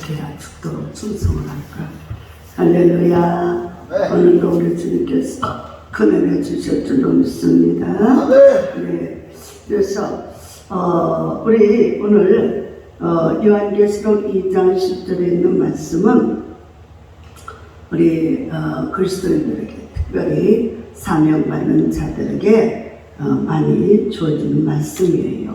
어떻게 해야 죽도록 충성을 할까? 할렐루야. 오늘도 우리 주님께서 큰 은혜 주실 줄로 믿습니다. 네. 그래서 우리 오늘 요한계시록 2장 10절에 있는 말씀은 우리 그리스도인들에게 특별히 사명받는 자들에게 많이 주어지는 말씀이에요.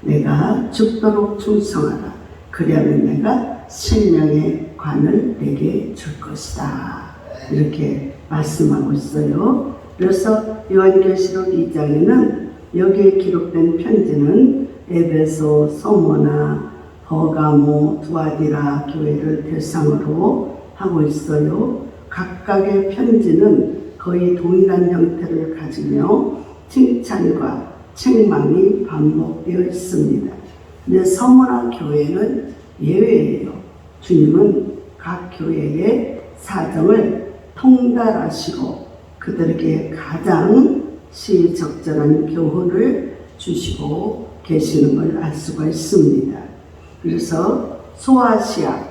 내가 죽도록 충성하라. 그리하면 내가 생명의 관을 내게 줄 것이다. 이렇게 말씀하고 있어요. 그래서 요한계시록 2장에는 여기에 기록된 편지는 에베소, 소모나, 버가모, 두아디라 교회를 대상으로 하고 있어요. 각각의 편지는 거의 동일한 형태를 가지며 칭찬과 책망이 반복되어 있습니다. 근데 서머나 교회는 예외예요. 주님은 각 교회의 사정을 통달하시고 그들에게 가장 시적절한 교훈을 주시고 계시는 걸 알 수가 있습니다. 그래서 소아시아,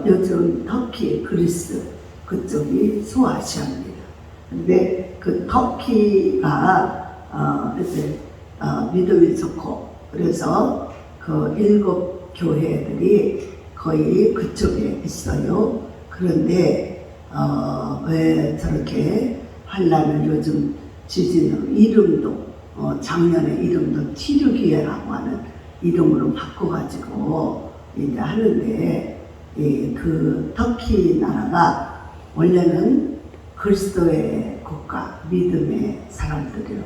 요즘 터키, 그리스 그쪽이 소아시아입니다. 근데 그 터키가 이제 믿음이 좋고 그래서 그 7 교회들이 거의 그쪽에 있어요. 그런데 왜 저렇게 환란을 요즘 지진으로 이름도 작년에 이름도 티르기에라고 하는 이름으로 바꿔가지고 이제 하는데 그 터키 나라가 원래는 그리스도의 국가, 믿음의 사람들이요.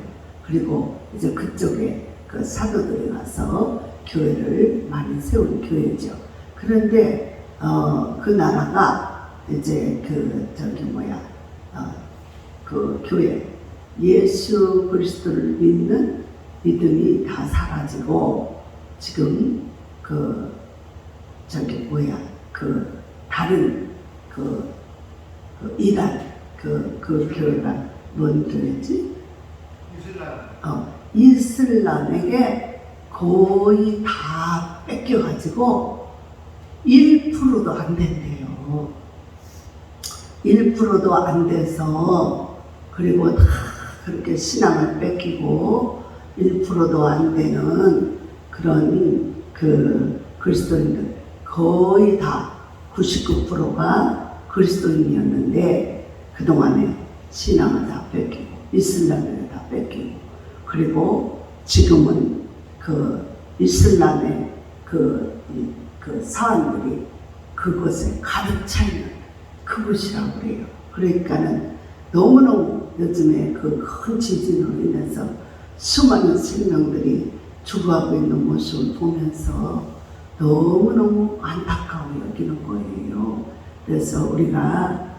그리고 이제 그쪽에 그 사도들이 와서 교회를 많이 세운 교회죠. 그런데 그 나라가 이제 그 교회 예수 그리스도를 믿는 믿음이 다 사라지고 지금 다른 이란 그 교회가 뭔 교회지? 이슬람에게 거의 다 뺏겨가지고 1%도 안 된대요. 1%도 안 돼서 그리고 다 그렇게 신앙을 뺏기고 1%도 안 되는 그런 그 그리스도인들 거의 다 99%가 그리스도인이었는데 그동안에 신앙을 다 뺏기고 이슬람을 다 뺏기고 그리고 지금은 그 이슬람의 그 사람들이 그곳에 가득 차 있는 그곳이라고 그래요. 그러니까는 너무너무 요즘에 그 큰 지진으로 인해서 수많은 생명들이 죽어가고 있는 모습을 보면서 너무너무 안타까워 여기는 거예요. 그래서 우리가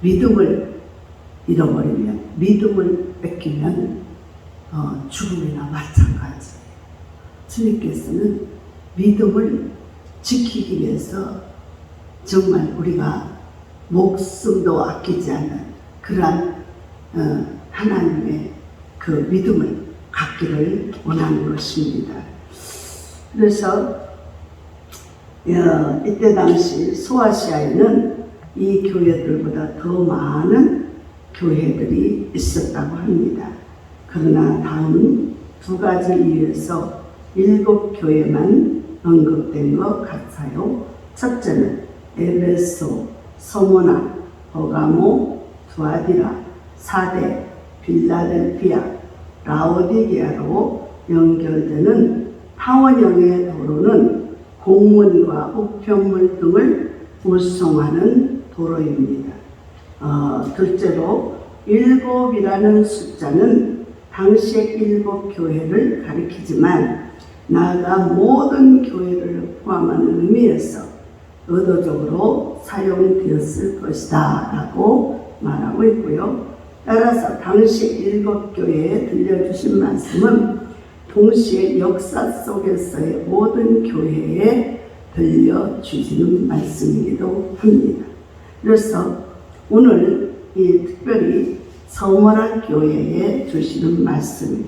믿음을 잃어버리면, 믿음을 뺏기면 죽음이나 마찬가지예요. 주님께서는 믿음을 지키기 위해서 정말 우리가 목숨도 아끼지 않는 그러한 하나님의 그 믿음을 갖기를 원하는 것입니다. 그래서 이때 당시 소아시아에는 이 교회들보다 더 많은 교회들이 있었다고 합니다. 그러나 다음 2가지 이유에서 7 교회만 언급된 것 같아요. 첫째는 에베소, 소모나, 버가모, 두아디라, 사대, 빌라델피아, 라오디게아로 연결되는 타원형의 도로는 공문과 우편물 등을 운송하는 도로입니다. 둘째로 7이라는 숫자는 당시의 7 교회를 가리키지만 나아가 모든 교회를 포함하는 의미에서 의도적으로 사용되었을 것이다 라고 말하고 있고요. 따라서 당시 7 교회에 들려주신 말씀은 동시에 역사 속에서의 모든 교회에 들려주시는 말씀이기도 합니다. 그래서 오늘 특별히 서머나 교회에 주시는 말씀,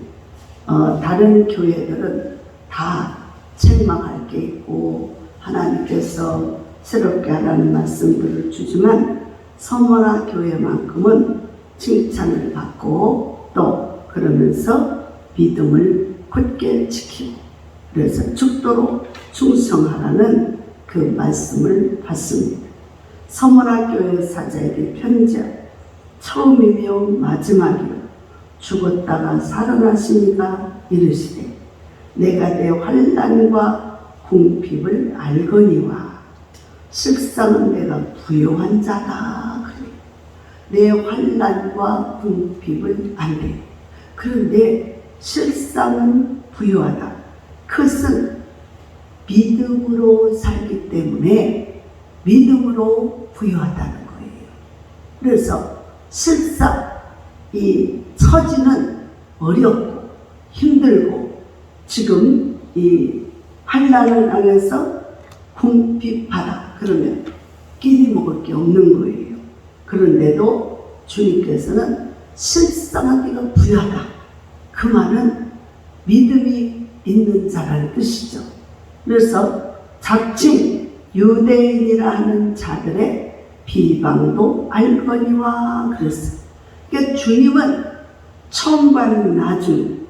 다른 교회들은 다 책망할 게 있고 하나님 하나님께서 새롭게 하라는 말씀들을 주지만 서머나 교회만큼은 칭찬을 받고 또 그러면서 믿음을 굳게 지키고 그래서 죽도록 충성하라는 그 말씀을 받습니다. 서머나 교회 사자에게 편지하여 처음이며 마지막이요 죽었다가 살아나시니가 이르시되 내가 내 환난과 궁핍을 알거니와 실상은 내가 부요한 자다. 그래. 내 환난과 궁핍을 안돼. 그런데 실상은 부요하다. 그것은 믿음으로 살기 때문에 믿음으로 부요하다는 거예요. 그래서 실상 이 처지는 어렵고 힘들고 지금 이 환난을 당해서 궁핍하다. 그러면 끼니 먹을 게 없는 거예요. 그런데도 주님께서는 실상하기가 부유하다. 그 말은 믿음이 있는 자라는 뜻이죠. 그래서 자칭 유대인이라 하는 자들의 비방도 알거니와 그랬어요. 그러니까 주님은 처음과 나중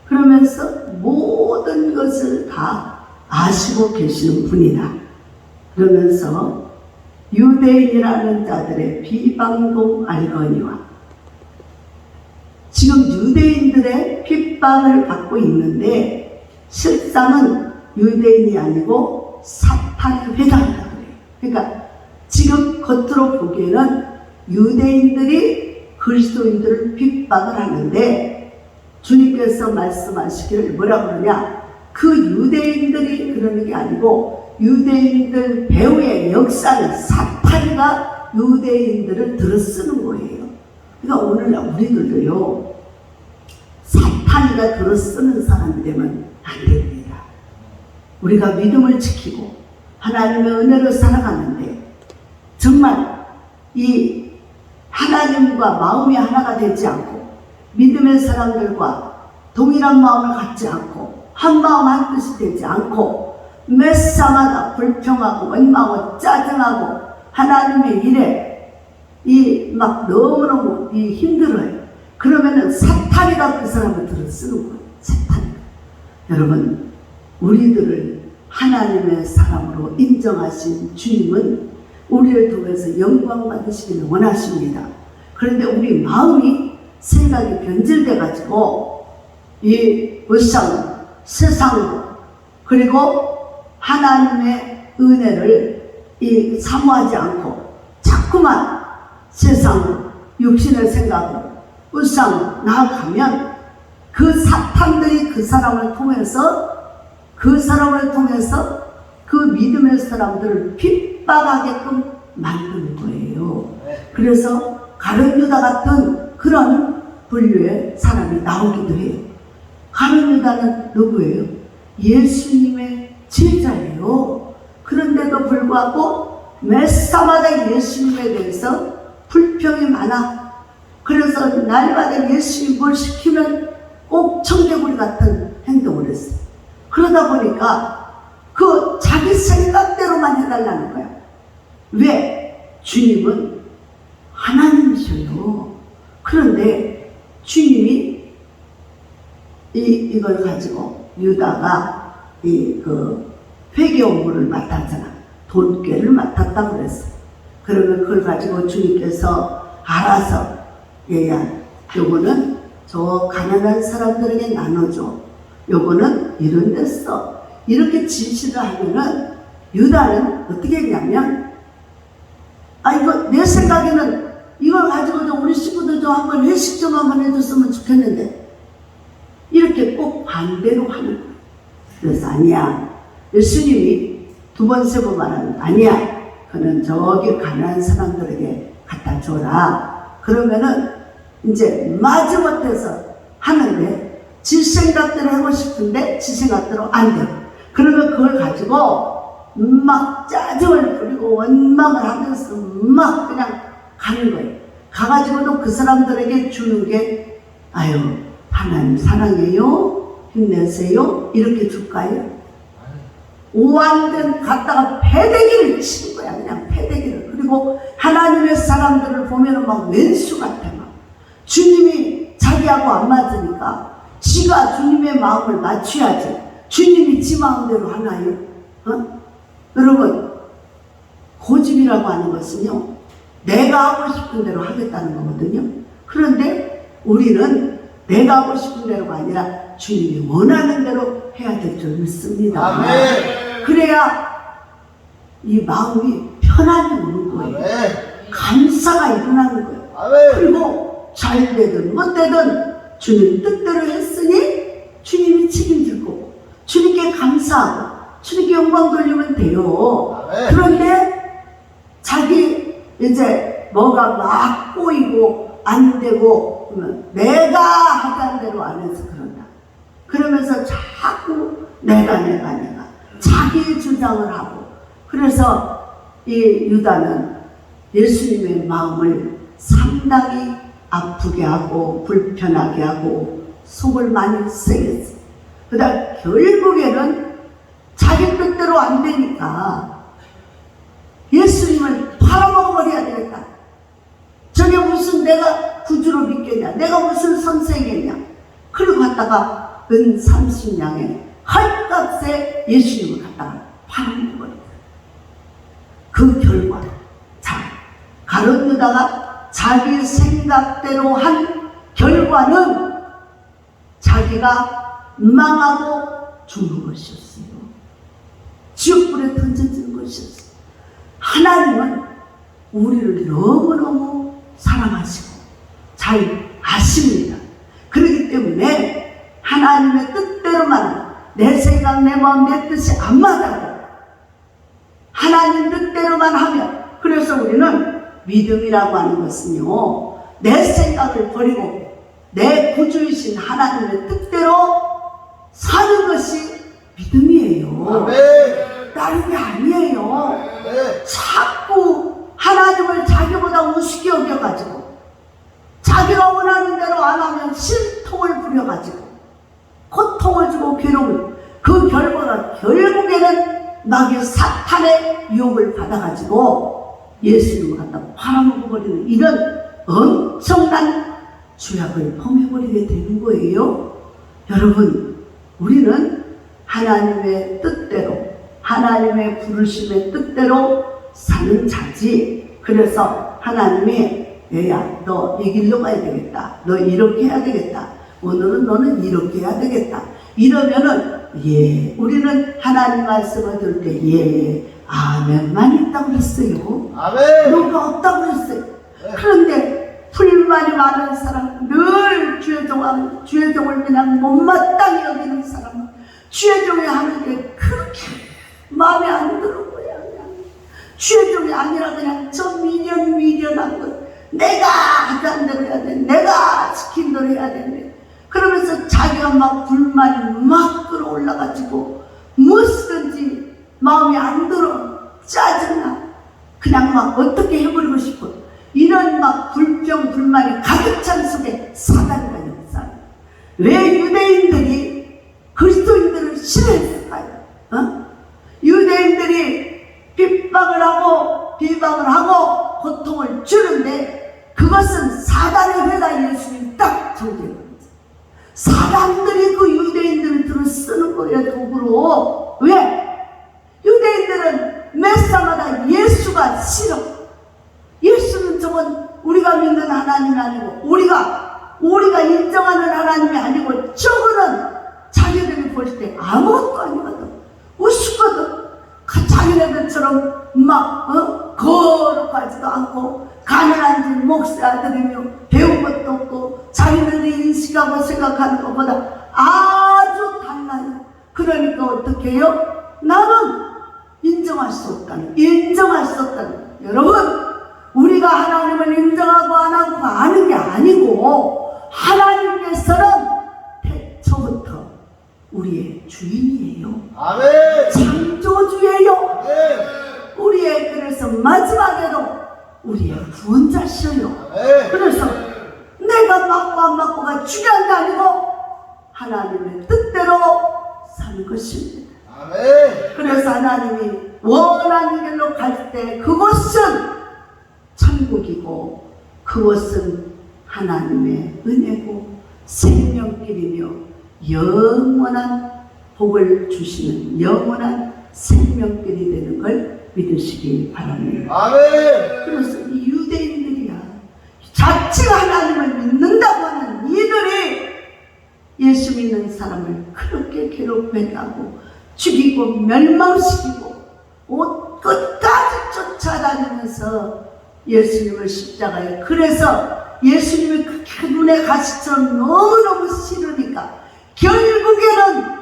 그러면서 모든 것을 다 아시고 계시는 분이다. 그러면서 유대인이라는 자들의 비방도 알거니와 지금 유대인들의 핍박을 받고 있는데 실상은 유대인이 아니고 사탄의 회당이다 그래요. 그러니까 지금 겉으로 보기에는 유대인들이 그리스도인들을 핍박을 하는데 주님께서 말씀하시기를 뭐라 그러냐? 그 유대인들이 그러는 게 아니고 유대인들 배후의 역사는 사탄이가 유대인들을 들어쓰는 거예요. 그러니까 오늘날 우리들도요 사탄이가 들어쓰는 사람이 되면 안 됩니다. 우리가 믿음을 지키고 하나님의 은혜로 살아가는데 정말 이 하나님과 마음이 하나가 되지 않고 믿음의 사람들과 동일한 마음을 갖지 않고 한 마음 한 뜻이 되지 않고 매사마다 불평하고 원망하고 짜증하고 하나님의 일에 이 막 너무너무 이 힘들어요. 그러면은 사탄이가 그 사람을 들어 쓰는 거예요. 사탄이가. 여러분 우리들을 하나님의 사람으로 인정하신 주님은 우리를 통해서 영광 받으시기를 원하십니다. 그런데 우리 마음이 생각이 변질돼 가지고 이 불쌍 세상으로 그리고 하나님의 은혜를 이 사모하지 않고 자꾸만 세상 육신을 생각으로 불쌍 나아가면 그 사탄들이 그 사람을 통해서 그 믿음의 사람들을 핍박하게끔 만드는 거예요. 그래서 가룟 유다 같은 그런 분류의 사람이 나오기도 해요. 가룟 유다는 누구예요? 예수님의 제자예요. 그런데도 불구하고 매사마다 예수님에 대해서 불평이 많아. 그래서 날마다 예수님이 뭘 시키면 꼭 청개구리 같은 행동을 했어요. 그러다 보니까 그 자기 생각대로만 해달라는 거야. 왜? 주님은 하나님이셔요. 그런데 주님이 이걸 가지고 유다가 그 회개 업무를 맡았잖아. 돈꾀를 맡았다고 그랬어. 그러면 그걸 가지고 주님께서 알아서 얘야 요거는 저 가난한 사람들에게 나눠줘. 요거는 이런 데 써. 이렇게 지시를 하면은 유다는 어떻게 했냐면 이거 내 생각에는 이걸 가지고도 우리 식구들 좀 한번 회식 좀 한번 해줬으면 좋겠는데 이렇게 꼭 반대로 하는 거예요. 그래서 아니야. 예수님이 두 번 세 번 말하는 아니야. 그는 저기 가난한 사람들에게 갖다 줘라. 그러면은 이제 마지못해서 하는데 지 생각대로 하고 싶은데 지 생각대로 안 돼. 그러면 그걸 가지고 막 짜증을 부리고 원망을 하면서 막 그냥 가는 거예요. 가가지고도 그 사람들에게 주는 게 아유 하나님 사랑해요 힘내세요 이렇게 줄까요? 완전 갖다가 막 왼수 같아. 막 주님이 자기하고 안 맞으니까 지가 주님의 마음을 맞춰야지. 주님이 지 마음대로 하나요? 여러분, 고집이라고 하는 것은요, 내가 하고 싶은 대로 하겠다는 거거든요. 그런데 우리는 내가 하고 싶은 대로가 아니라 주님이 원하는 대로 해야 될 줄 믿습니다. 아멘. 그래야 이 마음이 편안히 오는 거예요. 아멘. 감사가 일어나는 거예요. 아멘. 그리고 잘 되든 못 되든 주님 뜻대로 했으니 주님이 책임질 거고 주님께 감사하고 주님께 영광 돌리면 돼요. 아멘. 그런데 자기 이제 뭐가 막 꼬이고 안 되고 그러면 내가 하자는 대로 안 해서 그런다. 그러면서 자꾸 내가 자기 주장을 하고, 그래서 이 유다는 예수님의 마음을 상당히 아프게 하고 불편하게 하고 속을 많이 쓰였어요. 그다음 결국에는 자기 뜻대로 안 되니까 예수님을 팔아먹어버려야 되겠다. 저게 무슨 내가 구주로 믿겠냐, 내가 무슨 선생이겠냐. 그러고 갔다가 은 30냥에 헐값에 예수님을 갖다가 팔아먹어버렸다. 그 결과, 자, 가룟 유다가 자기 생각대로 한 결과는 자기가 망하고 죽는 것이었어요. 지옥불에 던져지는 것이었어요. 하나님은 우리를 너무너무 사랑하시고 잘 아십니다. 그렇기 때문에 하나님의 뜻대로만, 내 생각, 내 마음, 내 뜻이 안 맞아도 하나님 뜻대로만 하면, 그래서 우리는 믿음이라고 하는 것은요, 내 생각을 버리고 내 구주이신 하나님의 뜻대로 사는 것이 믿음이에요. 아멘. 다른 게 아니에요. 아멘. 자꾸 하나님을 자기보다 우습게 여겨가지고 자기가 원하는 대로 안 하면 신통을 부려가지고 고통을 주고 괴로움을, 그 결과가 결국에는 마귀 사탄의 유혹을 받아가지고 예수님을 갖다 팔아먹어버리는 이런 엄청난 죄악을 범해버리게 되는 거예요. 여러분, 우리는 하나님의 뜻대로, 하나님의 부르심의 뜻대로 사는 자지. 그래서 하나님이 얘야, 너 이 길로 가야 되겠다, 너 이렇게 해야 되겠다, 오늘은 너는 이렇게 해야 되겠다, 이러면은 예, 우리는 하나님 말씀을 들을 때 예, 아멘만 있다고 그랬어요. 아멘. 너가 없다고 그랬어요. 그런데 불만이 많은 사람, 늘 주의 종을 그냥 못마땅히 여기는 사람, 주의 종이 하는 게 그렇게 마음에 안 드는 거야. 그냥 주의 종이 아니라 그냥 저 미련한 것, 내가 하자는 대로 해야 돼, 내가 시킨 대로 해야 되는데, 그러면서 자기가 막 불만이 막 끌어올라가지고 무엇이든지 마음이 안 들어, 짜증나, 그냥 막 어떻게 해버리고 싶어, 이런 막 불평 불만이 가득 찬 속에 사단이가 역사. 왜 유대인들이 그리스도인들을 싫어했을까요? 유대인들이 핍박을 하고 비방을 하고 고통을 주는데 그것은 사단의 회다. 예수님 딱 정죄해버렸어요. 사람들이 그 유대인들을 들어 쓰는 거예요, 도구로. 왜? 유대인들은 메사마다 예수가 싫어. 예수는 저건 우리가 믿는 하나님이 아니고 우리가 인정하는 하나님이 아니고 저거는 자기들이 볼 때 아무것도 아니거든. 우습거든. 자기네들처럼 막 거룩하지도 않고 가난한 줄 몫의 아들이며 배운 것도 없고 자기들이 인식하고 생각하는 것보다 아주 달라요. 그러니까 어떻게 해요? 나는 인정할 수 없다는. 여러분, 우리가 하나님을 인정하고 안 하고 아는 게 아니고 하나님께서는 태초부터 우리의 주인이에요. 아멘. 창조주예요. 아멘. 우리의, 그래서 마지막에도 우리의 구원자시여요. 아멘. 그래서 내가 맞고 안 맞고가 중요한 게 아니고 하나님의 뜻대로 사는 것입니다. 아멘. 그래서 하나님이 원하는 길로 갈 때 그곳은 천국이고 그것은 하나님의 은혜고 생명길이며 영원한 복을 주시는 영원한 생명길이 되는 걸 믿으시기 바랍니다. 아멘. 그래서 이 유대인들이야, 자체가 하나님을 믿는다고 하는 이들이 예수 믿는 사람을 그렇게 괴롭혀하고 죽이고 멸망시키고 끝까지 쫓아다니면서 예수님을 십자가에, 그래서 예수님이 그렇게 눈에 가시처럼 너무너무 싫으니까 결국에는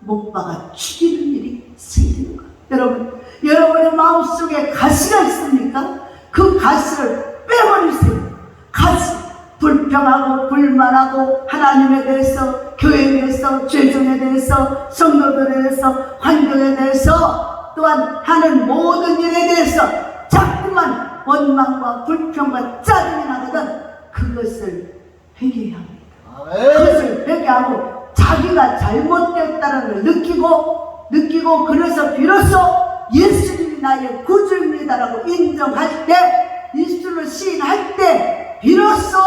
못 박아 죽이는 일이 생기는 거예요. 여러분의 마음속에 가시가 있습니까? 그 가시를 빼버리세요. 가시, 불평하고 불만하고 하나님에 대해서, 교회에 대해서, 죄종에 대해서, 성도들에 대해서, 환경에 대해서, 또한 하는 모든 일에 대해서 자꾸만 원망과 불평과 짜증이 나거든. 그것을 회개해야 합니다. 아멘. 그것을 회개하고 자기가 잘못됐다는 걸 느끼고 그래서 비로소 예수님이 나의 구주입니다라고 인정할 때, 예수를 시인할 때 비로소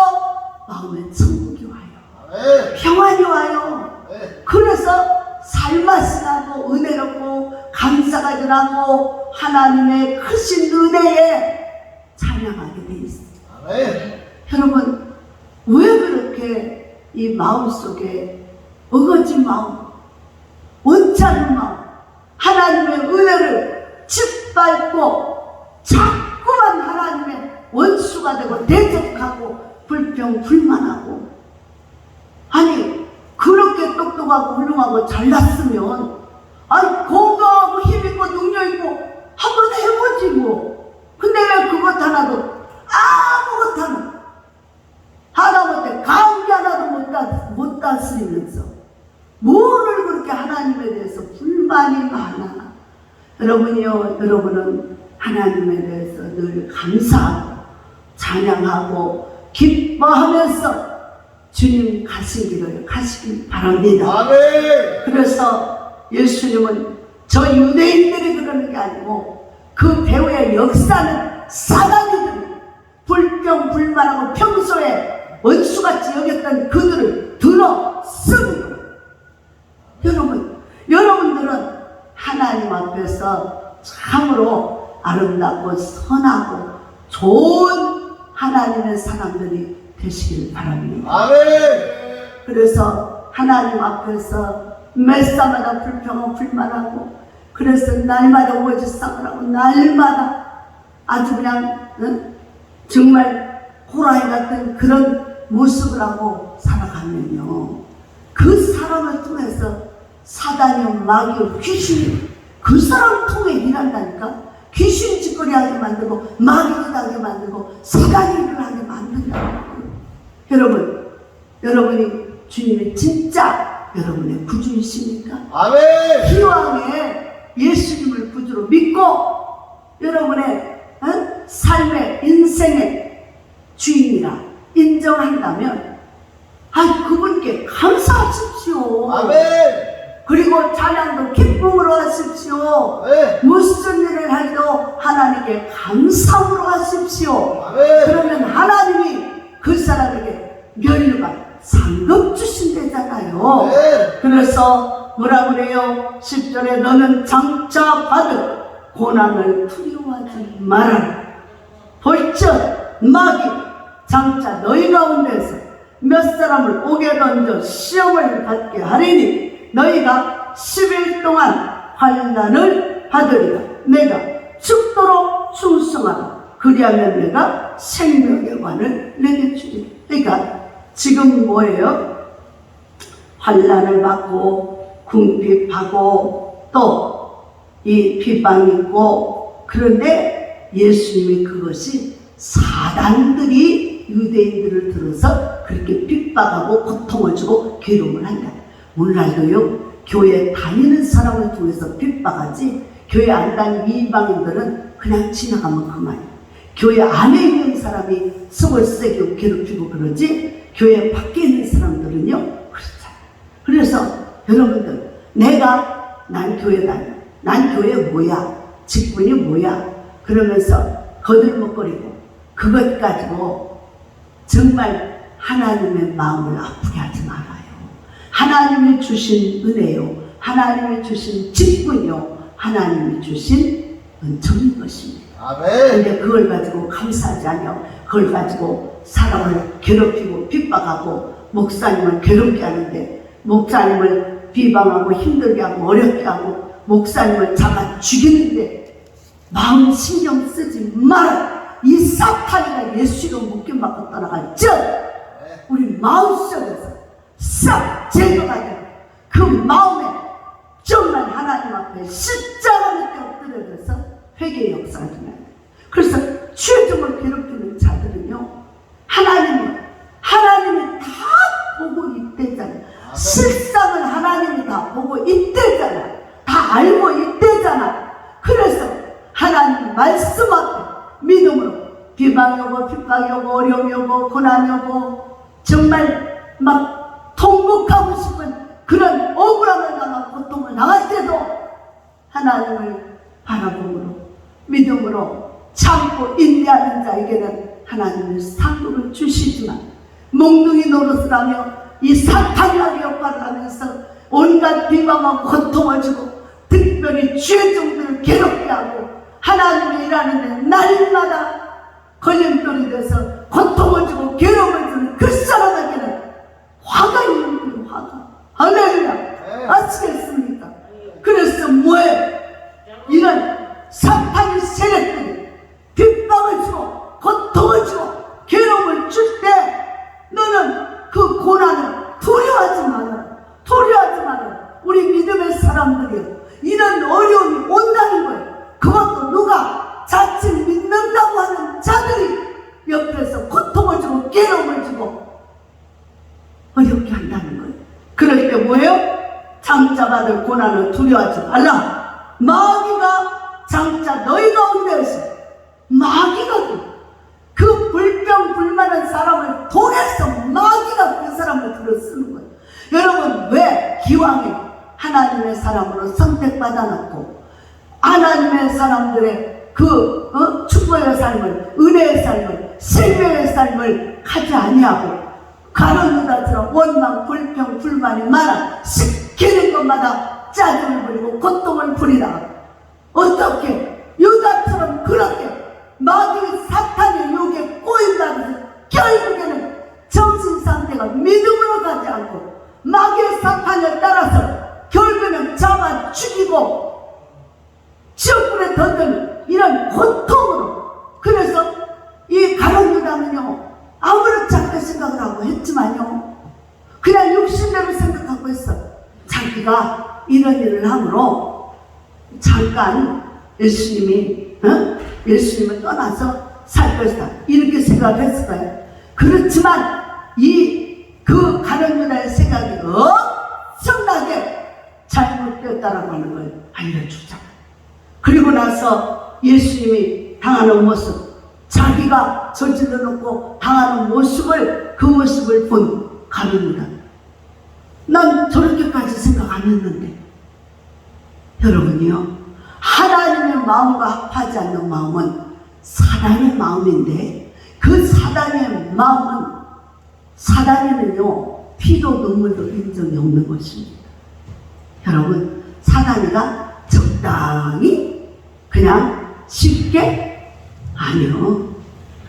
마음에 천국이 와요. 아멘. 평안이 와요. 아멘. 그래서 살맛이 나고 은혜롭고 감사가 전하고 하나님의 크신 은혜에 찬양하게 돼 있어요. 아멘. 여러분, 왜 그렇게 이 마음속에 어거진 마음, 원치 않는 마음, 하나님의 은혜를 짓밟고 자꾸만 하나님의 원수가 되고 대적하고 불평 불만하고, 아니 그렇게 똑똑하고 훌륭하고 잘났으면 아니 건강하고 힘있고 능력있고 한번 해보지 뭐. 근데 왜 그것 하나도 아무것 하나못해 감기 하나도 못 다스리면서 뭐를 그렇게 하나님에 대해서 불만이 많아. 여러분은 하나님에 대해서 늘 감사하고 찬양하고 기뻐하면서 주님 가신 길을 가시길 바랍니다. 아멘. 그래서 예수님은 저 유대인들이 그러는 게 아니고 그 배후의 역사는 사단이들, 불평 불만하고 평소에 원수같이 여겼던 그들을 들어 쓰는 거예요. 여러분들은 하나님 앞에서 참으로 아름답고 선하고 좋은 하나님의 사람들이 되시길 바랍니다. 아멘. 그래서 하나님 앞에서 매사마다 불평하고 불만하고, 그래서 날마다 오지상을 하고 날마다 아주 그냥 정말 호랑이 같은 그런 모습을 하고 살아가면요, 그 사람을 통해서 사단이요 마귀요 귀신이 그 사람 통해 일한다니까. 귀신 짓거리 하게 만들고 마귀를 하게 만들고 사단이 일을 하게 만든다고. 여러분이 주님이 진짜 여러분의 구주이십니까? 아멘. 기왕에 예수님을 구주로 믿고 여러분의 삶의 인생의 주인이라 인정한다면 그분께 감사하십시오. 아멘. 그리고 찬양도 기쁨으로 하십시오. 아멘. 무슨 일을 해도 하나님께 감사함으로 하십시오. 아멘. 그러면 하나님이 그 사람에게 면류관 상급 주신대잖아요. 네. 그래서 뭐라 그래요? 10절에 너는 장차 받을 고난을 두려워하지 말아라. 볼즉 마귀 장차 너희 가운데서 몇 사람을 옥에 던져 시험을 받게 하리니 너희가 10일 동안 환난을 받으리라. 내가 죽도록 충성하라. 그리하면 내가 생명의 관을 내게 주리라. 그러니까 지금 뭐예요? 환난을 받고 궁핍하고 또 이 비방이 있고, 그런데 예수님이 그것이 사단들이 유대인들을 들어서 그렇게 핍박하고 고통을 주고 괴로움을 한다. 오늘날도요, 교회 다니는 사람을 통해서 핍박하지, 교회 안 다니는 이방인들은 그냥 지나가면 그만이야. 교회 안에 있는 사람이 속을 새기고 괴롭히고 그러지, 교회 밖에 있는 사람들은요 그렇잖아요. 그래서 여러분들, 난 교회 다녀, 난 교회 뭐야, 직분이 뭐야 그러면서 거들먹거리고 그것 가지고 정말 하나님의 마음을 아프게 하지 말아요. 하나님이 주신 은혜요, 하나님이 주신 직분이요, 하나님이 주신 은총인 것입니다. 아멘. 근데 그걸 가지고 감사하지 않냐, 그걸 가지고 사람을 괴롭히고 핍박하고 목사님을 괴롭게 하는데, 목사님을 비방하고 힘들게 하고 어렵게 하고 목사님을 잡아 죽이는데 마음 신경 쓰지 마라. 이 사탄이가 예수로 묶임받고 떠나갈 즉 우리 마음속에서 싹 제거가 되고 그 마음에 정말 하나님 앞에 십자가 밑에 엎드려져서 회개의 역사가 일어나야 돼요. 그래서 죄종을 괴롭히는 자들은요, 하나님이 다 보고 있대잖아요. 실상을 하나님이 다 보고 있대잖아. 다 알고 있대잖아. 그래서 하나님 말씀 앞에 믿음으로 비방이 오고 핍박이 오고 어려움이 오고 고난이 오고 정말 막 통곡하고 싶은 그런 억울함을 당하고 고통을 당할 때도 하나님을 바라봄으로 믿음으로 참고 인내하는 자에게는 하나님의 상급을 주시지만, 몽둥이 노릇을 하며 이 사탄의 역할을 하면서 온갖 비방하고 고통을 주고 특별히 죄종들을 괴롭게 하고 하나님의 일하는데 날마다 걸림돌이 돼서 고통을 주고 괴로움을 주는 그 사람에게는 화가 있는 거예요. 화가. 할렐루야. 아시겠습니까? 그래서 뭐예요? 이런 사탄의 세력들이 핍박을 주고 고통을 주고 괴로움을 줄 때 너는 그 고난을 두려워하지 마라. 두려워하지 마라. 우리 믿음의 사람들이요, 이런 어려움이 온다는 거예요. 그것도 누가 자칫 믿는다고 하는 자들이 옆에서 고통을 주고 괴로움을 주고 어렵게 한다는 거예요. 그럴 때 뭐예요? 장차 받을 고난을 두려워하지 말라. 마귀가 장차 너희 가운데에서 마귀가 그 불평불만한 사람을 통해서 마귀가 그 사람을 들어 쓰는 거예요. 여러분, 왜 기왕에 하나님의 사람으로 선택받아놓고 하나님의 사람들의 그 축복의 삶을, 은혜의 삶을, 생명의 삶을 가지 아니하고 가룟유다처럼 원망, 불평, 불만이 많아 시키는 것마다 짜증을 부리고 고통을 부리다가 어떻게 유다처럼 그렇게 마귀 사탄의 유혹에 꼬인다고 해서 결국에는 정신상태가 믿음으로 가지 않고 마귀의 사탄에 따라서 결국에는 잡아 죽이고 지옥불에 던지는 이런 고통으로. 그래서 이 가룟유다는요, 아무렇지 않게 생각을 하고 했지만요, 그냥 육신대로 생각하고 했어. 자기가 이런 일을 함으로 잠깐 예수님을 떠나서 살 것이다, 이렇게 생각을 했을 거예요. 그렇지만 그 가룟유다의 생각이 엄청나게 잘못되었다라고 하는 걸 알려주잖아요. 그리고 나서 예수님이 당하는 모습, 자기가 저질러 놓고 당하는 모습을, 그 모습을 본 가룟유다. 난 저렇게까지 생각 안 했는데, 여러분이요, 하나님의 마음과 합하지 않는 마음은 사단의 마음인데, 그 사단의 마음은, 사단에는요 피도 눈물도 인정이 없는 것입니다. 여러분, 사단이가 적당히 그냥 쉽게, 아니요,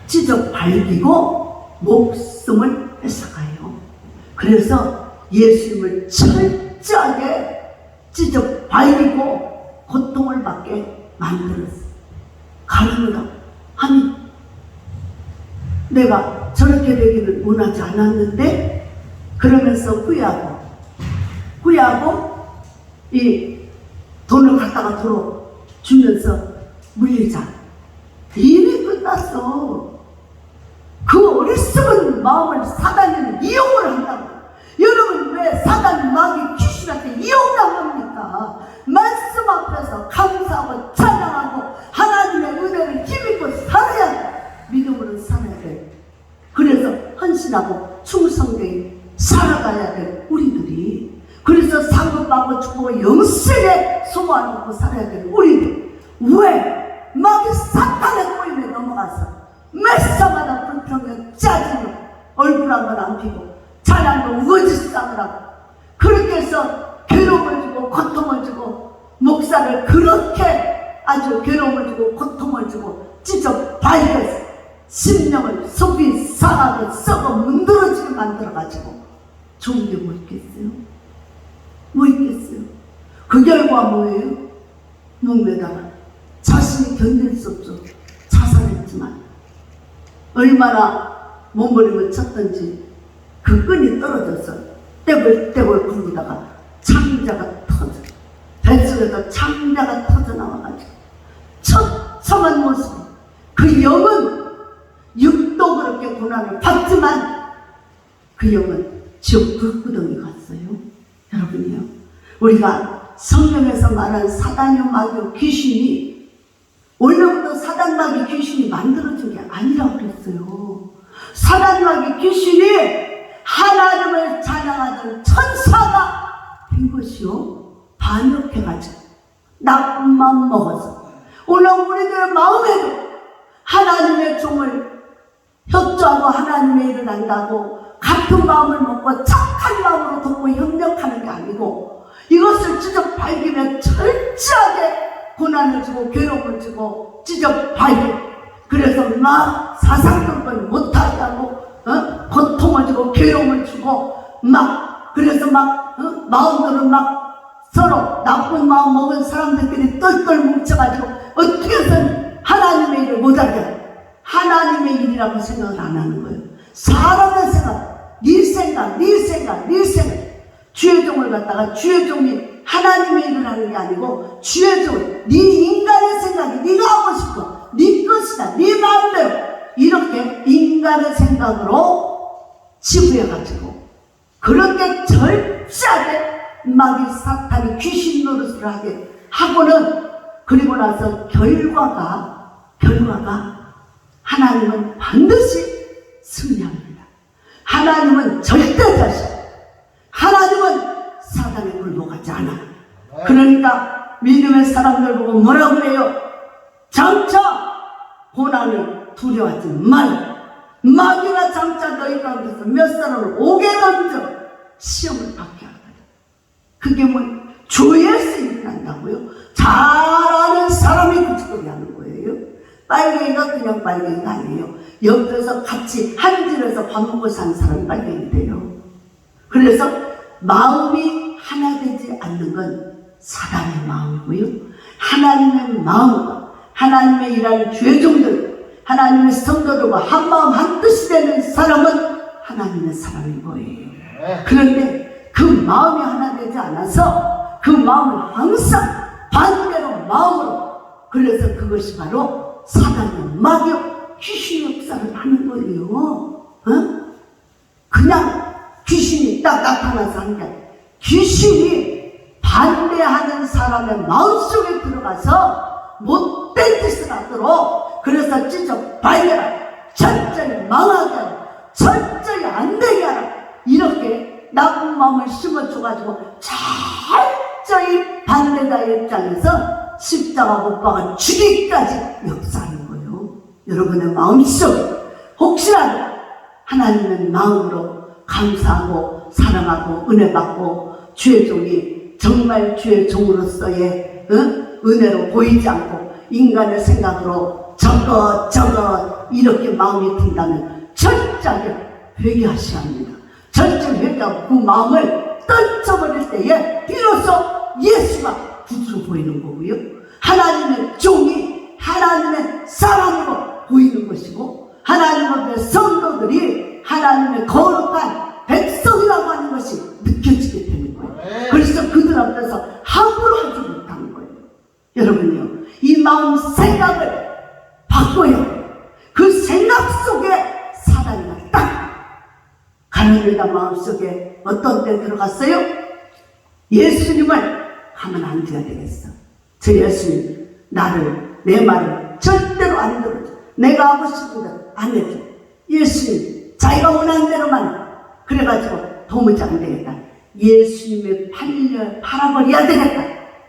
찢어 발기고 목숨을 뺏어가요. 그래서 예수님을 철저하게 찢어 발기고 고통을 받게 만들었어요. 가룟유다, 아니 내가 저렇게 되기를 원하지 않았는데, 그러면서 후회하고 이 돈을 갖다가 도로 주면서 물리자. 일이 끝났어. 그 어리석은 마음을 사단은 이용을 한다고. 여러분, 왜 사단 마귀 귀신한테 이용당합니까? 말씀 앞에서 감사하고 찬양하고 하나님의 은혜를 힘입고 살아야 돼. 믿음으로 살아야 돼. 그래서 헌신하고 충성되게 살아가야 돼, 우리들이. 그래서 상급받고 죽고 영생에 소망하고 살아야 되는 우리들. 왜? 마귀 사탄의 꼬임에 넘어가서 매사마다 불평에 짜증을 건 안 피고 찬양도 우거지상을 하고 그렇게 해서 괴로움을 주고 고통을 주고 목사를 그렇게 아주 괴로움을 주고 고통을 주고 찢어 발려서 심령을 속이 상하게 썩어 문드러지게 만들어가지고 좋은 게 뭐 있겠어요? 뭐 있겠어요? 그 결과 뭐예요? 목매다가 자신이 견딜 수 없어 자살했지만 얼마나 몸부림을 쳤던지 그 끈이 떨어져서 떼벌떼벌 굴다가 창자가 터져 뱃속에서 창자가 터져 나와가지고 처참한 모습 그 영은 육도 그렇게 고난을 받지만 그 영은 지옥 불구덩이 갔어요. 여러분이요 우리가 성경에서 말한 사단이요 마귀요 귀신이 원래부터 사단 마귀 귀신이 만들어진 게 아니라고 그랬어요. 사단 마귀 귀신이 하나님을 찬양하던 천사가 된 것이요 반역해가지고 나쁜 마음 먹어서 오늘 우리들의 마음에도 하나님의 종을 협조하고 하나님의 일을 한다고 같은 마음을 먹고 착한 마음으로 돕고 협력하는 게 아니고 이것을 찢어 발기면 철저하게 고난을 주고 괴로움을 주고 찢어 발기 그래서 막 사상권을 못하게 하고 고통을 주고 괴로움을 주고 막 그래서 막 마음들은 막 서로 나쁜 마음 먹은 사람들끼리 똘똘 뭉쳐가지고 어떻게 해서는 하나님의 일을 못하게 하나님의 일이라고 생각을 안 하는 거예요. 사람의 생각, 네 생각, 네 생각, 네 생각 주의 종을 갖다가 주의 종이 하나님의 일을 하는 게 아니고 주의 종, 네 인간의 생각이 네가 하고 싶어 네 것이다 네 마음대로 이렇게 인간의 생각으로 치부해가지고 그렇게 절제하게 마귀 사탄이 귀신 노릇을 하게 하고는 그리고 나서 결과가 하나님은 반드시 승리합니다. 하나님은 절대자신 하나님은 사단에 굴복하지 않아. 그러니까 믿음의 사람들 보고 뭐라고 그래요? 장차 고난을 두려워하지 말라. 마귀가 장차 너희 가운데서 몇 사람을 오게 던져 시험을 받게 하거든. 그게 뭐 주 예수 일어난다고요? 잘 아는 사람이 그 짓거리 하는 거예요. 빨갱이가 그냥 빨갱이가 아니에요. 옆에서 같이 한 집에서 밥 먹고 사는 사람이 빨갱이 돼요. 그래서 마음이 하나 되지 않는 건 사단의 마음이고요. 하나님의 마음과 하나님의 일하는 주의 종들, 하나님의 성도들과 한 마음 한 뜻이 되는 사람은 하나님의 사람인 거예요. 그런데 그 마음이 하나 되지 않아서 그 마음은 항상 반대로 마음으로 그래서 그것이 바로 사단의 마귀 귀신 역사를 하는 거예요. 그냥 귀신이 딱 나타나서 하는 게 귀신이 반대하는 사람의 마음속에 들어가서 못된 짓을 하도록 그래서 찢어 발견하라 철저히 망하게 하라 철저히 안 되게 하라 이렇게 나쁜 마음을 심어줘가지고 철저히 반대자의 입장에서 십자가 못 박아 죽이기까지 역사하는 거예요. 여러분의 마음속 혹시라도 하나님의 마음으로 감사하고 사랑하고 은혜 받고 주의 종이 정말 주의 종으로서의 은혜로 보이지 않고 인간의 생각으로 저것 이렇게 마음이 든다면 철저하게 회개하셔야 합니다. 철저히 회개하고 그 마음을 떨쳐버릴 때에 비로소 예수가 구주로 보이는 거고요. 하나님의 종이 하나님의 사람으로 보이는 것이고 하나님 앞에 성도들이 하나님의 거룩한 백성이라고 하는 것이 느껴지게 되는 거예요. 그래서 그들 앞에서 함부로 하지 못하는 거예요. 여러분요, 이 마음 생각을 바꿔야 해요. 그 생각 속에 사단이가 딱 가나니다 마음속에 어떤 때 들어갔어요? 예수님을 가면 안 돼야 되겠어. 저 예수님 내 말을 절대로 안 들어줘. 내가 하고 싶은 대로 안 해줘. 예수님 자기가 원하는 대로만 그래가지고 도무지 안 되겠다. 예수님의 팔아버려야 되겠다.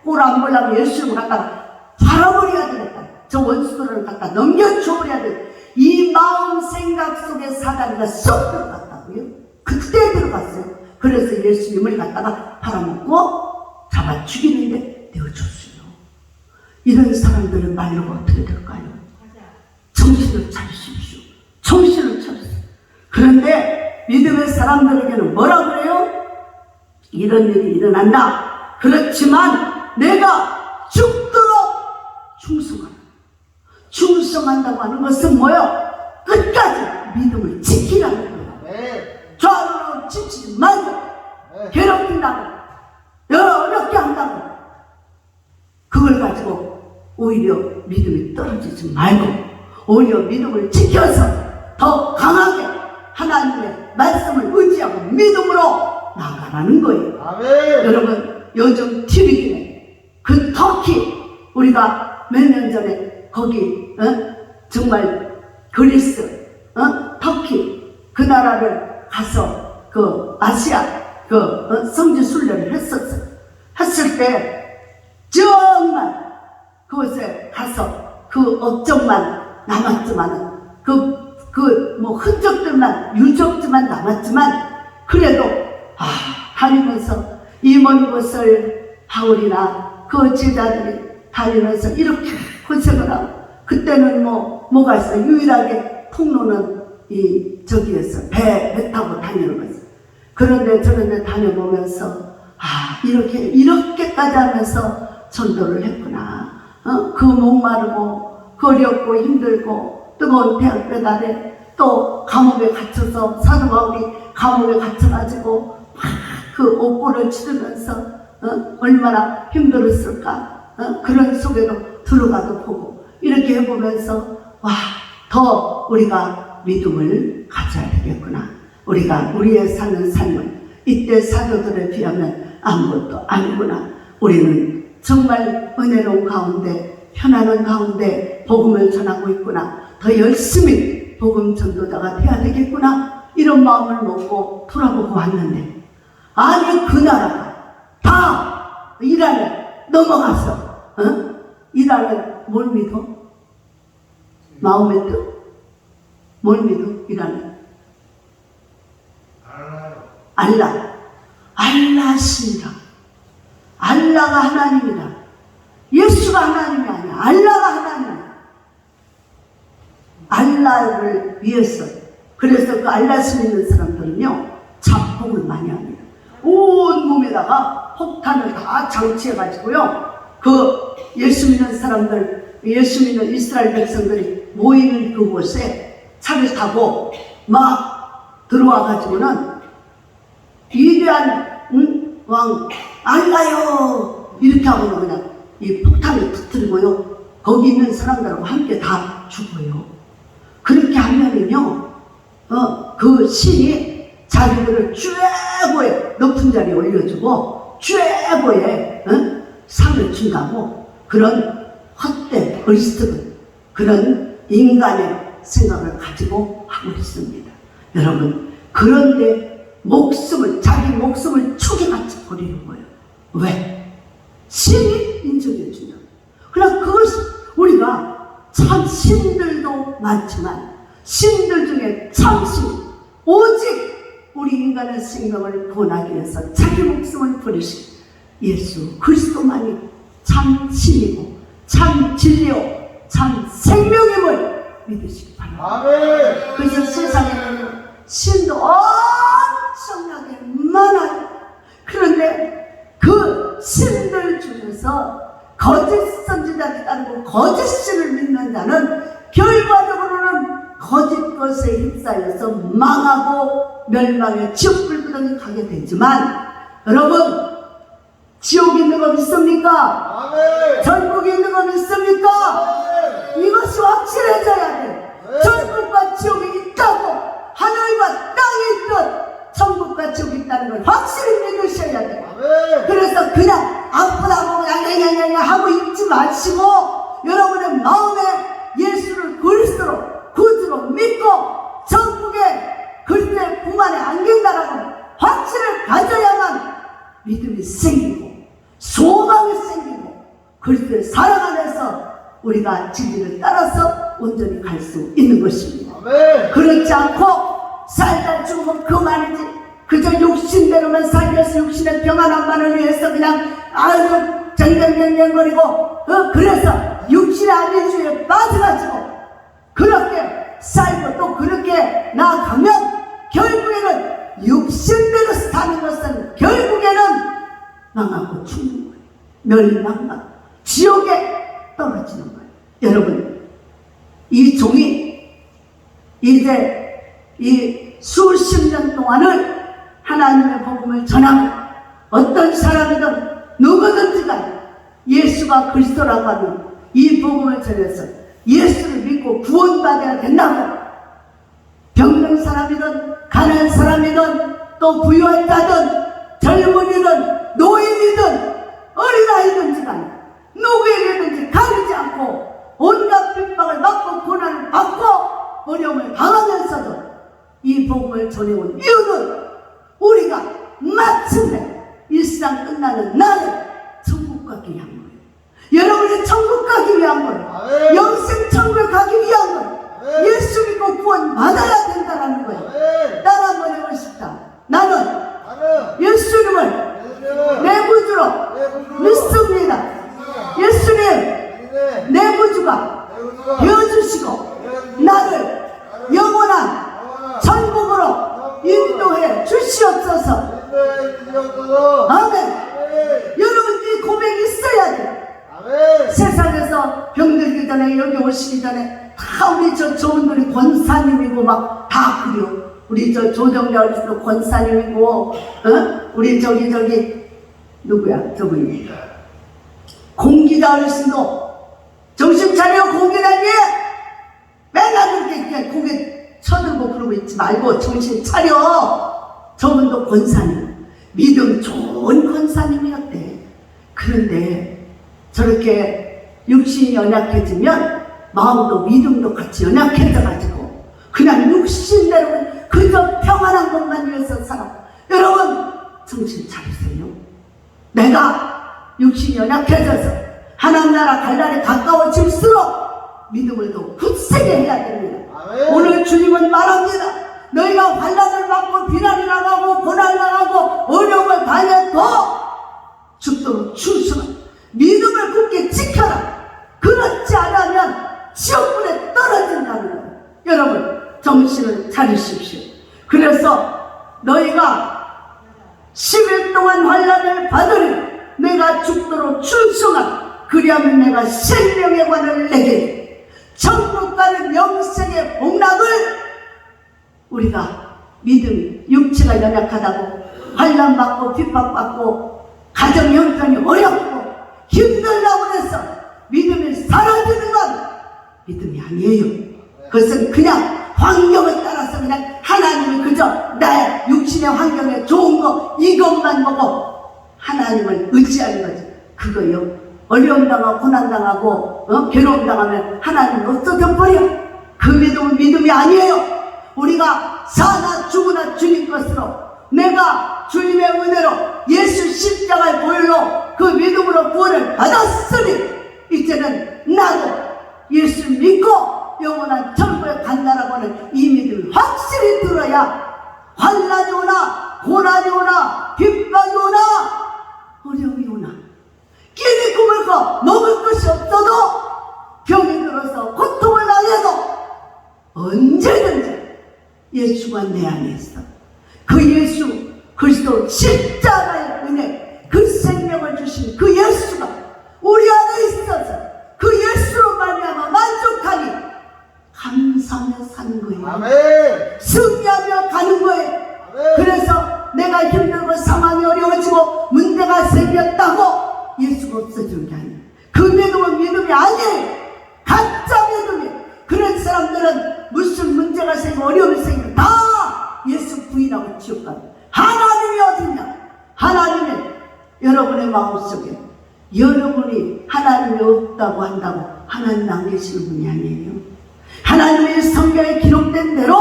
꼴 안 보려면 예수님을 갖다가 팔아버려야 되겠다. 저 원수들을 갖다 넘겨줘버려야 되겠다. 이 마음 생각 속에 사단이가 쏙 들어갔다고요. 그때 들어갔어요. 그래서 예수님을 갖다가 팔아먹고 잡아 죽이는데 내어줬어요. 이런 사람들은 말로가 어떻게 될까요? 정신을 차리십시오. 정신을 차리세요. 그런데 믿음의 사람들에게는 뭐라 그래요? 이런 일이 일어난다. 그렇지만 내가 죽도록 충성한다. 충성한다고 하는 것은 뭐요? 끝까지 믿음을 지키라는 거예요. 네. 좌우로 지치지 말고 네. 괴롭힌다고 어렵게 한다고 그걸 가지고 오히려 믿음이 떨어지지 말고 오히려 믿음을 지켜서 더 강하게 하나님의 말씀을 의지하고 믿음으로 나가라는 거예요. 아멘. 여러분 요즘 튀르기네 그 터키 우리가 몇 년 전에 거기 정말 그리스 터키 그 나라를 가서 그 아시아 그 성지 순례를 했을 때 정말 그곳에 가서 그 업적만 남았지만은 그 뭐 흔적들만 유적지만 남았지만 그래도 다니면서 이 먼 곳을 바울이나 그 제자들이 다니면서 이렇게 고생을 하고 그때는 뭐가 있어요. 유일하게 통로는 저기에서 배 타고 다니는 거죠. 그런데 저런데 다녀보면서 이렇게까지 하면서 전도를 했구나. 그 목마르고 거렵고 힘들고 뜨거운 태양볕 아래 또 감옥에 갇혀서 사도 바울이 감옥에 갇혀가지고 그 옥고를 치르면서 얼마나 힘들었을까. 그런 속에도 들어가도 보고 이렇게 해보면서 더 우리가 믿음을 가져야 되겠구나. 우리가 우리의 사는 삶은 이때 사도들에 비하면 아무것도 아니구나. 우리는 정말 은혜로운 가운데 편안한 가운데 복음을 전하고 있구나. 더 열심히 복음 전도자가 돼야 되겠구나. 이런 마음을 먹고 돌아보고 왔는데 아니 그 나라가 다 이란에 넘어가서 이란은 뭘 믿어? 마음의 뜻? 뭘 믿어? 이란은 알라 신이라. 알라가 하나님이다. 예수가 하나님이 아니야. 알라가 하나님이야. 알라를 위해서. 그래서 그 알라 신 있는 사람들은요 자폭을 많이 합니다. 온 몸에다가 폭탄을 다 장치해가지고요 그 예수 믿는 사람들, 예수 믿는 이스라엘 백성들이 모이는 그곳에 차를 타고 막 들어와가지고는 위대한 왕 알라요 이렇게 하고는 그냥 이 폭탄을 터뜨리고요 거기 있는 사람들하고 함께 다 죽어요. 그렇게 하면은요 그 신이 자기들을 최고의 높은 자리에 올려주고 최고의 상을 준다고 그런 헛된 어리스트들 그런 인간의 생각을 가지고 하고 있습니다. 여러분 그런데 자기 목숨을 초기같이 버리는 거예요. 왜? 신이 인정해 준다. 그러나 그것이 우리가 참 신들도 많지만 신들 중에 참신 오직 우리 인간의 생명을 구원하기 위해서 자기 목숨을 버리신 예수 그리스도만이 참 신이고 참 진리요 참 생명임을 믿으시기 바랍니다. 아멘. 그래서 세상에는 신도 엄청나게 많아요. 그런데 그 신들 중에서 거짓 선지자를 따르고 거짓 신을 믿는 자는 결과적으로는 거짓 것에 휩싸여서 망하고 멸망의 지옥 불구덩이 가게 되지만 여러분 지옥이 있는 거 믿습니까? 아멘. 천국이 있는 거 믿습니까? 아멘. 이것이 확실해져야 돼. 네. 천국과 지옥이 있다고 하늘과 땅에 있던 천국과 지옥이 있다는 걸 확실히 믿으셔야 돼요. 아멘. 그래서 그냥 아프다고 그냥 하고 있지 마시고 여러분의 마음에 예수를 그리스도로 구주로 믿고 천국에 그리스도의 품 안에 안긴다라고 확신을 가져야만 믿음이 생기고 소망이 생기고 그리스도의 사랑 안에서 우리가 진리를 따라서 온전히 갈 수 있는 것입니다. 아멘. 그렇지 않고 살다 죽으면 그만이지 그저 육신대로만 살기 위해서 육신의 평안함만을 위해서 그냥 아이고 쟁쟁쟁쟁거리고 그래서 육신의 안위주의에 빠져가지고 그렇게 살고 또 그렇게 나아가면 결국에는 육신대로 사는 것은 결국에는 망하고 죽는 거예요. 멸망과 지옥에 떨어지는 거예요. 여러분, 이 종이 이제 이 수십 년 동안을 하나님의 복음을 전하고 어떤 사람이든 누구든지 간에 예수가 그리스도라고 하는 이 복음을 전해서 예수를 믿고 구원받아야 된다고, 병든 사람이든 가난한 사람이든 또 부유한 자든 젊은이든 노인이든 어린아이든지 간에 누구에게든지 가리지 않고 온갖 핍박을 받고 고난을 받고 어려움을 당하면서도 이 복음을 전해온 이유는 우리가 마침내 이 세상 끝나는 날에 천국 가기 위한 거예요. 여러분이 천국 가기 위한 거예요. 영생 천국에 가기 위한 거예요. 예수 믿고 구원 받아야 된다는 거예요. 따라 한번 해보십시다. 나는 예수님을 내 구주로 믿습니다. 예수님 내 구주가 되어주시고 나를 영원한 천국으로 인도해 주시옵소서. 아멘. 여러분 이 고백이 있어야 돼. 세상에서 병들기 전에 여기 오시기 전에 다 우리 저 좋은들이 권사님이고 막 다 그래요. 우리 저 조정래 어르신도 권사님이고 우리 저기 누구야 저분이 공기자 어르신도 정신 차려 공기자님 맨날 그렇게 고개 쳐들고 그러고 있지 말고 정신 차려. 저분도 권사님, 믿음 좋은 권사님이었대. 그런데 저렇게 육신이 연약해지면 마음도 믿음도 같이 연약해져가지고 그냥 육신대로 그저 평안한 것만 위해서 살아. 여러분 정신 차리세요. 내가 육신이 연약해져서 하나님 나라 갈 날이 가까워질수록 믿음을 더 굳세게 해야 됩니다. 오늘 주님은 말합니다. 너희가 환난을 받고 비난을 당하고 고난을 당하고 어려움을 당해도 죽도록 충성하라. 믿음을 굳게 지켜라. 그렇지 않으면 지옥불에 떨어진다는 거예요. 여러분 정신을 차리십시오. 그래서 너희가 10일 동안 환난을 받으리 내가 죽도록 충성하라. 그리하면 내가 생명의 관을 내게 천국 가는 영생의 복락을 우리가 믿음이 육체가 연약하다고 환난받고 핍박받고 가정 형편이 어렵고 힘들다고 해서 믿음이 사라지는 건 믿음이 아니에요. 그것은 그냥 환경에 따라서 그냥 하나님이 그저 나의 육신의 환경에 좋은 거 이것만 보고 하나님을 의지하는 거지. 그거요. 어려움 당하고 고난 당하고 괴로움 당하면 하나님이 없어져 버려. 그 믿음은 믿음이 아니에요. 우리가 사나 죽으나 주님 것으로 내가 주님의 은혜로 예수 십자가의 보혈로 그 믿음으로 구원을 받았으니 이제는 나도 예수 믿고 영원한 천국에 간다라고 하는 이 믿음을 확실히 들어야 환난이 오나 고난이 오나 핍박이 오나 어려움이 오나 끼니 굶을거 먹을 것이 없어도 병이 들어서 고통을 당해도 언제든지 예수가 내 안에 있어. 그 예수 그리스도 십자가의 은혜 그 생명을 주신 그 예수가 우리 안에 있어서 그 예수로 말미암아 만족하니 감사하며 사는 거예요. 아멘. 승리하며 가는 거예요. 아멘. 그래서 내가 힘들고 상황이 어려워지고 문제가 생겼다고 예수가 없어지는 게 아니에요. 그 믿음은 믿음이 아니에요. 가짜 믿음이에요. 그런 사람들은 무슨 문제가 생기고 어려움이 생기면 다 예수 부인하고 지옥 가요. 하나님이 어딨냐? 하나님이 여러분의 마음속에 여러분이 하나님이 없다고 한다고 하나님 안 계시는 분이 아니에요. 하나님의 성경에 기록된 대로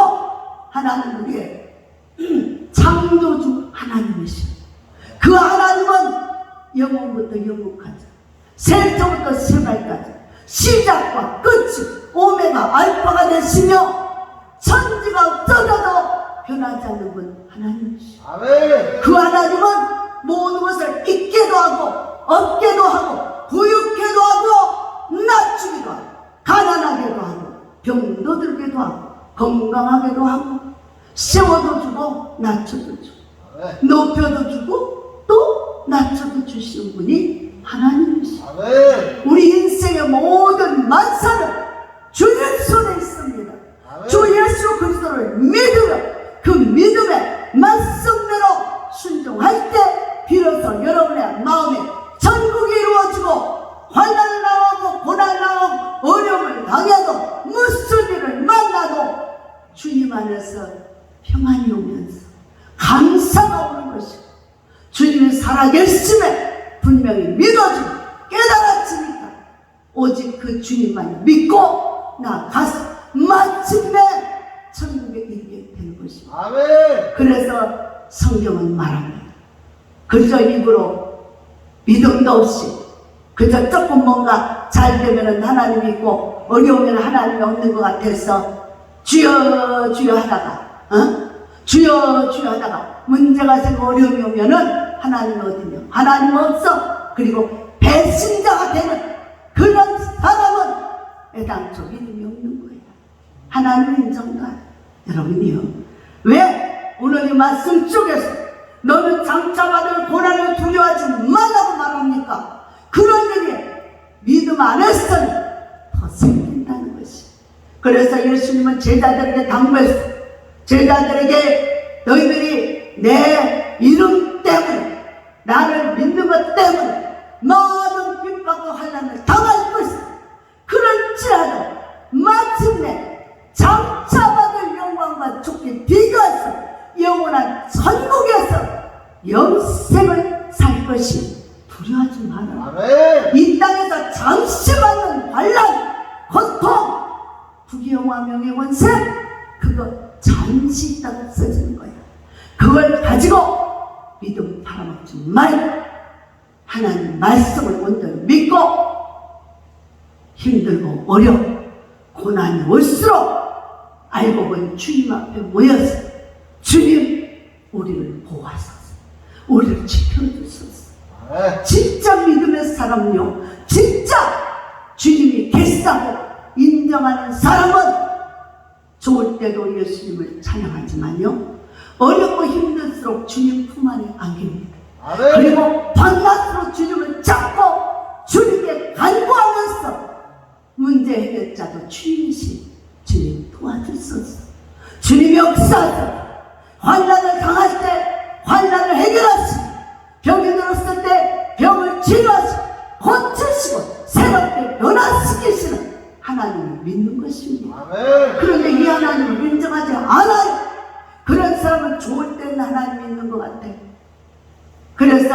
하나님 우리의 창조주 하나님이십니다. 그 하나님은 영원부터 영원까지 세부터 세발까지 시작과 끝이 오메가 알파가 되시며 천지가 없어져도 변하지 않는 분 하나님이시오. 아멘. 그 하나님은 모든 것을 잊게도 하고 얻게도 하고 부유케도 하고 낮추기도 하고 가난하게도 하고 병도 들게도 하고 건강하게도 하고 세워도 주고 낮춰도 주고 높여도 주고 또 낮춰도 주시는 분이 하나님이시오. 아멘. 우리 인생의 모든 만사는 주님 손에 있습니다. 아멘. 주 예수 그리스도를 믿으며 그 믿음의 말씀대로 순종할 때 비로소 여러분의 마음에 천국이 이루어지고 환난을 당하고 고난을 당하고 어려움을 당해도 무슨 일을 만나도 주님 안에서 평안이 오면서 감사가 오는 것이고 주님이 살아계심에 분명히 믿어지고 깨달아지니까 오직 그 주님만 믿고 나가서 마침내 천국에 이르게 되는 것입니다. 아멘. 그래서 성경은 말합니다. 그저 입으로 믿음도 없이 그저 조금 뭔가 잘 되면 하나님이 있고 어려우면 하나님이 없는 것 같아서 주여 주여 하다가 주여 주여 하다가 문제가 생기고 어려움이 오면은 하나님 어디냐 하나님 없어. 그리고 배신자가 되는 그런 사람은 애당초 믿음이 없는 거예요. 하나님 인정가. 여러분이요, 왜 오늘 이 말씀 속에서 너는 장차받을 고난을 두려워하지 말라고 말합니까? 그런 일이 믿음 안에서는 더 생긴다는 것이. 그래서 예수님은 제자들에게 당부했어요. 제자들에게 너희들이 내 이름 때문에 나를 믿는 것 때문에 많은 핍박과 환난을 당할 것이다. 그럴지라도 마침내 장차받을 영광과 축복에 비교해서 영원한 천국에서 영생을 살 것이 두려워하지 마라. 아멘. 이 땅에서 잠시 받는 환난, 고통, 부귀영화 명예 권세 그거 잠시 있다가 없어지는 거야. 그걸 가지고 믿음 팔아먹지 말고 하나님 말씀을 온전히 믿고 힘들고 어렵고 고난이 올수록 알고 보니 주님 앞에 모여서 주님 우리를 보호하소서, 우리를 지켜주소서. 진짜 믿음의 사람요, 진짜 주님이 계시다고 인정하는 사람은 좋을 때도 예수님을 찬양하지만요, 어렵고 힘들수록 주님 품 안에 안깁니다. 그리고 밤낮으로 주님을 잡고 주님께 간구하면서 문제 해결자도 주님이시 주님 도와주소서. 주님이 역사하셔서 환난을 당할 때 환난을 해결하시고 병이 들었을 때 병을 치료하시고 고치시고 새롭게 변화시키시는 하나님을 믿는 것입니다. 아멘. 그런데 이 하나님을 인정하지 않아요. 그런 사람은 좋을 때는 하나님 믿는 것 같아요. 그래서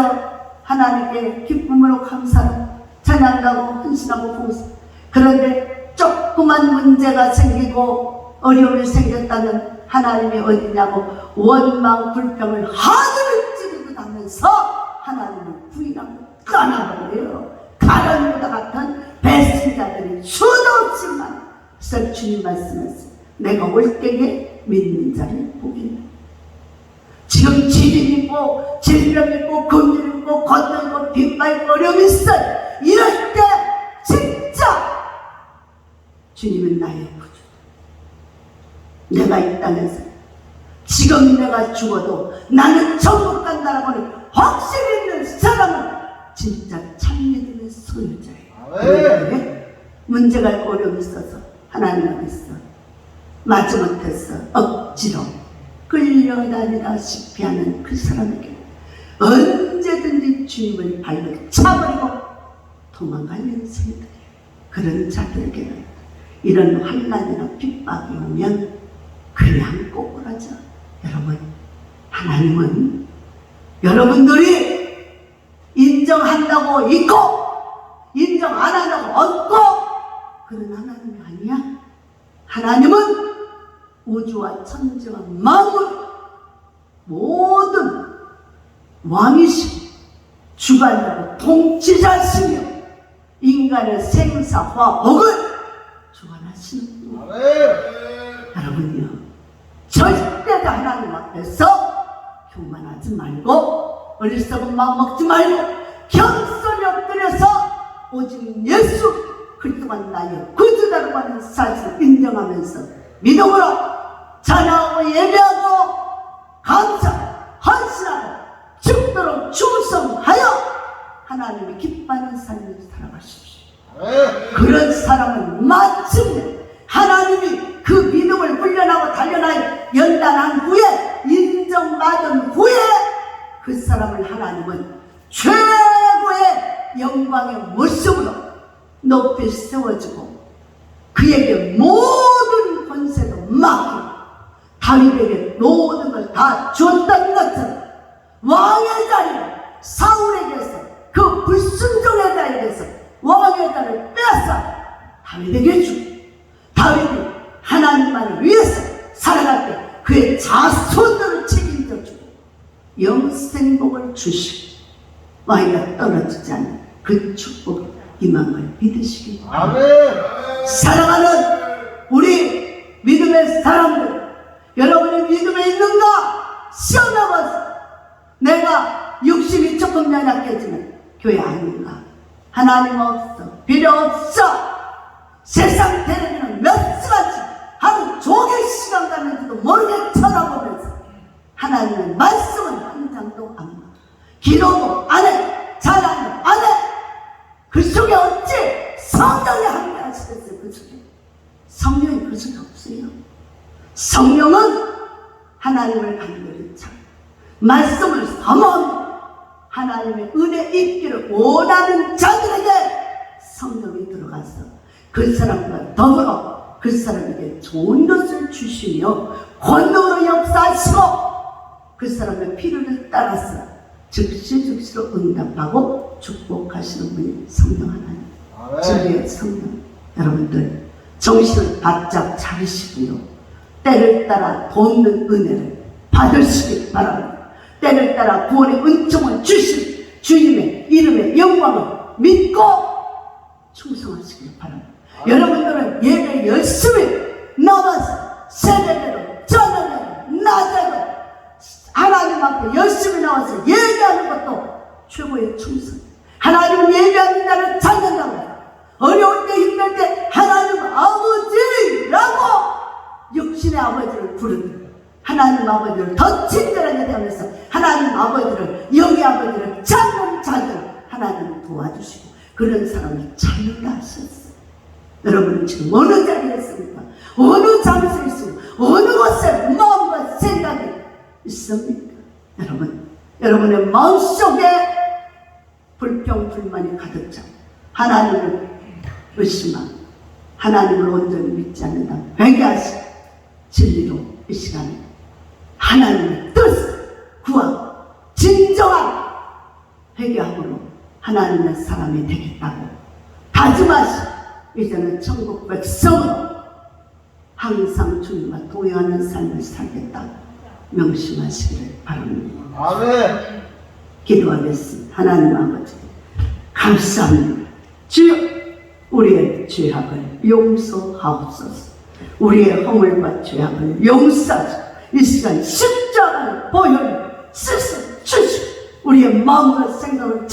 하나님께 기쁨으로 감사로 찬양하고 헌신하고 봉사. 그런데 조그만 문제가 생기고 어려움이 생겼다면 하나님이 어디냐고 원망 불평을 하늘을 찌르고 하면서 하나님을 부인하고 떠나버려요. 가련보다 같은 배신자들이 수도 없이 많아. 그래서 주님 말씀하세요. 내가 올 때에 믿는 자를 보겠네. 지금 질이 있고 질병 있고 금질 있고 건너 있고 빈말 있고 어려움이 있어요. 이럴 때 진짜 주님은 나의 구주. 내가 이 땅에서 지금 내가 죽어도 나는 천국 간다라고 하는 확신이 있는 사람은 진짜 참 믿음의 소유자예요. 왜? 문제가 있고 어려움이 있어서 하나님 앞에 있어 마지못해서 억지로 끌려다니다시피 하는 그 사람에게 언제든지 주님을 발로 차버리고 도망갈 인생들이에요. 그런 자들에게는 이런 환난이나 핍박이 오면 그냥 꼬꾸라져. 여러분, 하나님은 여러분들이 인정한다고 있고 인정 안 한다고 없고 그런 하나님이 아니야. 하나님은 우주와 천지와 만물 모든 왕이시고 주관자고 통치자시며 인간의 생사화복을 주관하시는 분. 여러분요, 절대 다 하나님 앞에서 교만하지 말고 어리석은 마음 먹지 말고 겸손히 엎드려서 오직 예수 그리스도만 나의 구주다라고 하는 사실을 인정하면서 믿음으로 찬양하고 예배하고 감사 헌신하고 죽도록 충성하여 하나님이 기뻐하는 삶을 살아가십시오. 그런 사람은 마침내 하나님이 그 믿음을 훈련하고 단련하여 연단한 후에 인정받은 후에 그 사람을 하나님은 최고의 영광의 모습으로 높이 세워주고 그에게 모든 권세도 맡기고 다윗에게 모든 걸 다 줬던 것처럼 왕의 자리를 사울에게서 그 불순종의 자리에서 왕의 자리를 빼앗아 다윗에게 주고 다윗이 하나님만을 위해서 살아갈 때 그의 자손들을 책임져 주고 영생복을 주시고 왕위가 떨어지지 않는 그 축복이 임한 걸 믿으시기 바랍니다. 사랑하는 우리 믿음의 사람들, 여러분의 믿음에 있는가? 시험해보세요. 내가 육신이 조금 연약해지면 교회 아닌가? 하나님 없어, 필요 없어. 세상 텔레비는 몇 시간씩 하루 종일 시간 가는지도 모르게 쳐다보면서 하나님의 말씀은 한 장도 안 봐. 기도도 안 해. 자랑도 안 해. 그 속에 어찌 성령이 함께 하시겠어요? 그 속에 성령이 그 속에 없어요. 성령은 하나님을 간절히 찾고 말씀을 사모하며 하나님의 은혜 있기를 원하는 자들에게 성령이 들어가서 그 사람과 더불어 그 사람에게 좋은 것을 주시며 권능으로 역사하시고 그 사람의 필요를 따라서 즉시즉시로 응답하고 축복하시는 분이 성령 하나님. 진리의 성령. 여러분들 정신을 바짝 차리시고요. 때를 따라 돕는 은혜를 받으시기 바랍니다. 때를 따라 구원의 은총을 주신 주님의 이름의 영광을 믿고 충성하시길 바랍니다. 여러분들은 예배 열심히 나와서 새벽에도 저녁에도 낮에도 하나님 앞에 열심히 나와서 예배하는 것도 최고의 충성. 하나님은 예배하는 자를 찾는다고. 어려울 때 힘들 때 하나님 아버지라고 육신의 아버지를 부르는 하나님 아버지를 더 친절하게 대하면서 하나님 아버지를 영의 아버지를 찾는 자들 하나님을 도와주시고 그런 사람을 찾는다 하셨어요. 여러분은 지금 어느 자리에 있습니까? 어느 장소에 있습니까? 어느 곳에 마음과 생각이 있습니까? 여러분의 마음속에 불평불만이 가득 차고 하나님을 의심하고 하나님을 온전히 믿지 않는다 회개하시고 진리로 이 시간에 하나님의 뜻을 구하고 진정한 회개함으로 하나님의 사람이 되겠다고 다짐하시고 이제는 천국 백성으로 항상 주님과 동행하는 삶을 살겠다고 명심하시기를 바랍니다. 아멘. 기도하겠습니다. 하나님 아버지 감사합니다. 주여 우리의 죄악을 용서하옵소서. 우리의 허물과 죄악을 용서하시고 이 시간 십자가를 보혈 쓰셔 주시고 우리의 마음과 생각을